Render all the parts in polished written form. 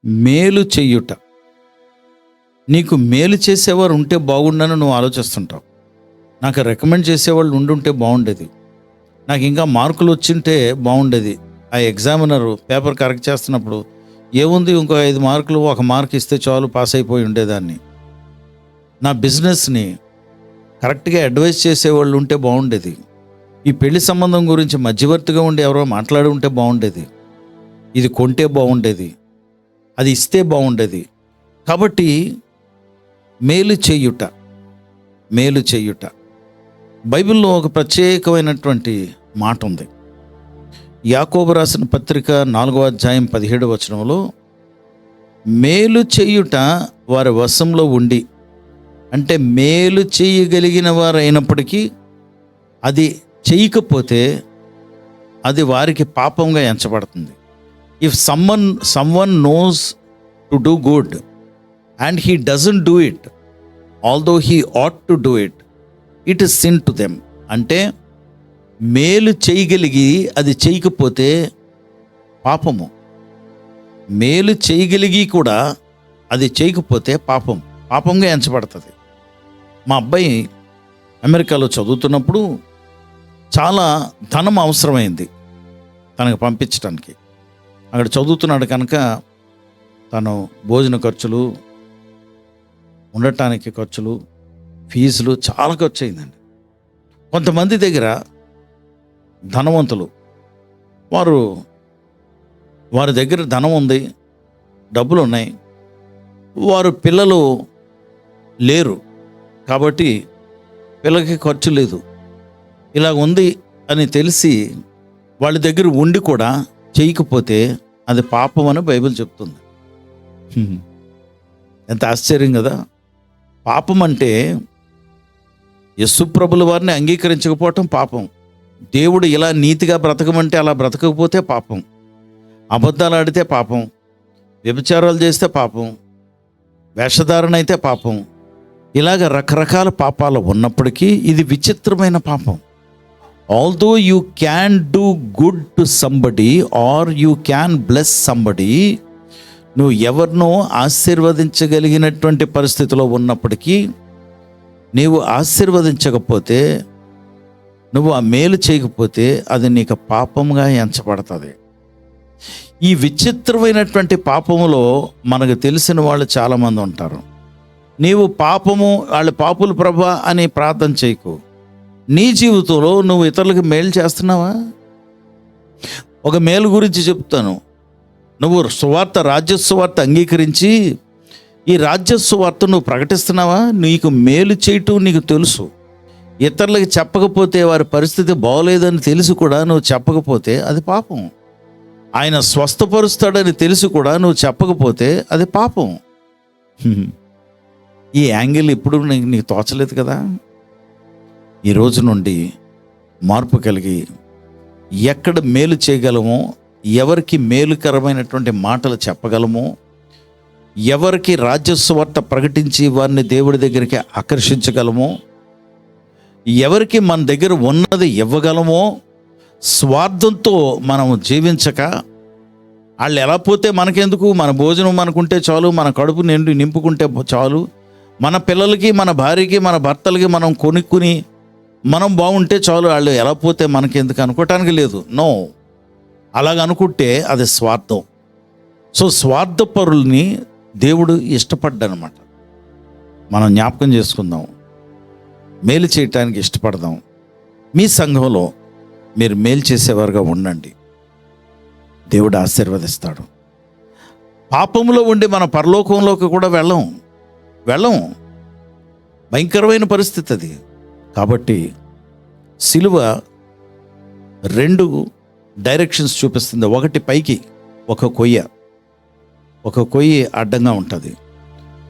మేలు చెయ్యుట. నీకు మేలు చేసేవారు ఉంటే బాగుండని నువ్వు ఆలోచిస్తుంటావు. నాకు రికమెండ్ చేసేవాళ్ళు ఉండుంటే బాగుండేది, నాకు ఇంకా మార్కులు వచ్చింటే బాగుండేది. ఆ ఎగ్జామినర్ పేపర్ కరెక్ట్ చేస్తున్నప్పుడు ఏముంది, ఇంకో 5 మార్కులు 1 మార్క్ ఇస్తే చాలు, పాస్ అయిపోయి ఉండేదాన్ని. నా బిజినెస్ని కరెక్ట్గా అడ్వైస్ చేసేవాళ్ళు ఉంటే బాగుండేది. ఈ పెళ్లి సంబంధం గురించి మధ్యవర్తిగా ఉండి ఎవరో మాట్లాడి ఉంటే బాగుండేది. ఇది కొంటే బాగుండేది, అది ఇస్తే బాగుండేది. కాబట్టి మేలు చేయుట, మేలు చేయుట. బైబిల్లో ఒక ప్రత్యేకమైనటువంటి మాట ఉంది. యాకోబు రాసిన పత్రిక 4వ అధ్యాయం 17వ వచనంలో మేలు చేయుట వారి వశంలో ఉండి, అంటే మేలు చేయగలిగిన వారు అయినప్పటికీ అది చేయకపోతే అది వారికి పాపంగా ఎంచబడుతుంది. If someone knows to do good and he doesn't do it, although he ought to do it, it is sin to them. అంటే మేలు చేయగలిగి అది చేయకపోతే పాపము. మేలు చేయగలిగి కూడా అది చేయకపోతే పాపంగా ఎంచబడుతుంది. మా అబ్బాయి అమెరికాలో చదువుతున్నప్పుడు చాలా ధనం అవసరమైంది తనకు పంపించడానికి. అక్కడ చదువుతున్నాడు కనుక తను భోజన ఖర్చులు, ఉండటానికి ఖర్చులు, ఫీజులు చాలా ఖర్చు అయిందండి. కొంతమంది దగ్గర ధనవంతులు, వారి దగ్గర ధనం ఉంది, డబ్బులు ఉన్నాయి, వారు పిల్లలు లేరు కాబట్టి పిల్లకి ఖర్చు లేదు, ఇలా ఉంది అని తెలిసి వాళ్ళ దగ్గర ఉండి కూడా చేయకపోతే అది పాపం అని బైబిల్ చెప్తుంది. ఎంత ఆశ్చర్యం కదా. పాపం అంటే యేసుప్రభుల వారిని అంగీకరించకపోవటం పాపం. దేవుడు ఇలా నీతిగా బ్రతకమంటే అలా బ్రతకకపోతే పాపం. అబద్ధాలు ఆడితే పాపం, వ్యభిచారాలు చేస్తే పాపం, వేషధారణ అయితే పాపం. ఇలాగ రకరకాల పాపాలు ఉన్నప్పటికీ ఇది విచిత్రమైన పాపం. Although you can do good to somebody or you can bless somebody, నువ్వు ఎవరినో ఆశీర్వదించగలిగినటువంటి పరిస్థితిలో ఉన్నప్పటికీ నీవు ఆశీర్వదించకపోతే, నువ్వు ఆ మేలు చేయకపోతే అది నీకు పాపంగా ఎంచబడుతుంది. ఈ విచిత్రమైనటువంటి పాపములో మనకు తెలిసిన వాళ్ళు చాలామంది ఉంటారు. నీవు వాళ్ళ పాపులు ప్రభా అని ప్రార్థన చేయకు. నీ జీవితంలో నువ్వు ఇతరులకు మేలు చేస్తున్నావా? ఒక మేలు గురించి చెప్తాను. నువ్వు రాజ్య సువార్త అంగీకరించి ఈ రాజ్య సువార్త నువ్వు ప్రకటిస్తున్నావా? నీకు మేలు చేయటం నీకు తెలుసు, ఇతరులకు చెప్పకపోతే వారి పరిస్థితి బాగోలేదని తెలిసి కూడా నువ్వు చెప్పకపోతే అది పాపం. ఆయన స్వస్థపరుస్తాడని తెలిసి కూడా నువ్వు చెప్పకపోతే అది పాపం. ఈ యాంగిల్ ఇప్పుడు నీకు తోచలేదు కదా. ఈ రోజు నుండి మార్పు కలిగి ఎక్కడ మేలు చేయగలమో, ఎవరికి మేలుకరమైనటువంటి మాటలు చెప్పగలమో, ఎవరికి రాజ్య సువార్త ప్రకటించి వారిని దేవుడి దగ్గరికి ఆకర్షించగలమో, ఎవరికి మన దగ్గర ఉన్నది ఇవ్వగలమో, స్వార్థంతో మనం జీవించక వాళ్ళు ఎలా పోతే మనకెందుకు, మన భోజనం మనకుంటే చాలు, మన కడుపు నింపుకుంటే చాలు, మన పిల్లలకి, మన భార్యకి, మన భర్తలకి మనం కొనుక్కుని మనం బాగుంటే చాలు, వాళ్ళు ఎలా పోతే మనకెందుకు అనుకోవటానికి లేదు. నో, అలాగ అనుకుంటే అది స్వార్థం. సో స్వార్థపరుల్ని దేవుడు ఇష్టపడ్డనమాట. మనం జ్ఞాపకం చేసుకుందాం, మేలు చేయటానికి ఇష్టపడదాం. మీ సంఘంలో మీరు మేలు చేసేవారుగా ఉండండి, దేవుడు ఆశీర్వదిస్తాడు. పాపంలో ఉండి మన పరలోకంలోకి కూడా వెళ్ళం. భయంకరమైన పరిస్థితి అది. కాబట్టి సిలువ 2 డైరెక్షన్స్ చూపిస్తుంది. ఒకటి పైకి ఒక కొయ్య అడ్డంగా ఉంటుంది.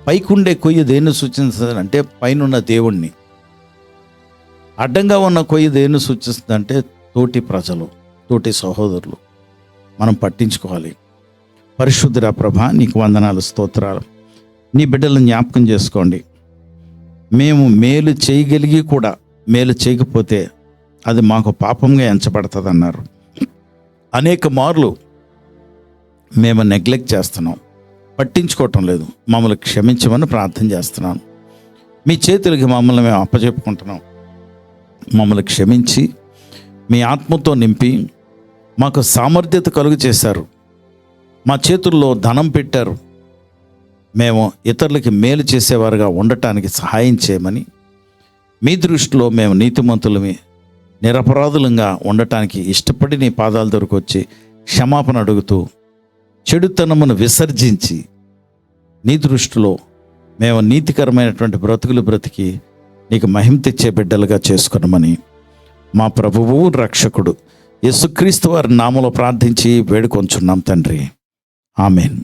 పైకి ఉండే కొయ్య దేన్ని సూచిస్తుంది అంటే పైనున్న దేవుణ్ణి. అడ్డంగా ఉన్న కొయ్య దేన్ని సూచిస్తుంది అంటే తోటి ప్రజలు, తోటి సహోదరులు. మనం పట్టించుకోవాలి. పరిశుద్ధుడా ప్రభా, నీకు వందనాలు, స్తోత్రాలు. నీ బిడ్డలను జ్ఞాపకం చేసుకోండి. మేము మేలు చేయగలిగి కూడా మేలు చేయకపోతే అది మాకు పాపంగా ఎంచబడుతుంది అన్నారు. అనేక మార్లు మేము నెగ్లెక్ట్ చేస్తున్నాం. పట్టించుకోవటం లేదు. మమ్మల్ని క్షమించమని ప్రార్థన చేస్తున్నాను. మీ చేతులకి మమ్మల్ని మేము అప్పచెప్పుకుంటున్నాం. మమ్మల్ని క్షమించి మీ ఆత్మతో నింపి మాకు సామర్థ్యత కలుగు చేశారు. మా చేతుల్లో ధనం పెట్టారు. మేము ఇతరులకి మేలు చేసేవారుగా ఉండటానికి సహాయం చేయమని, మీ దృష్టిలో మేము నీతిమంతులమే, నిరపరాధులంగా ఉండటానికి ఇష్టపడి నీ పాదాల దగ్గరకు వచ్చి క్షమాపణ అడుగుతూ చెడుతనమును విసర్జించి నీ దృష్టిలో మేము నీతికరమైనటువంటి బ్రతుకులు బ్రతికి నీకు మహిమ తెచ్చే బిడ్డలుగా చేసుకున్నామని మా ప్రభువు రక్షకుడు యేసుక్రీస్తు వారి నామములో ప్రార్థించి వేడుకొంచున్నాం తండ్రి. ఆమేన్.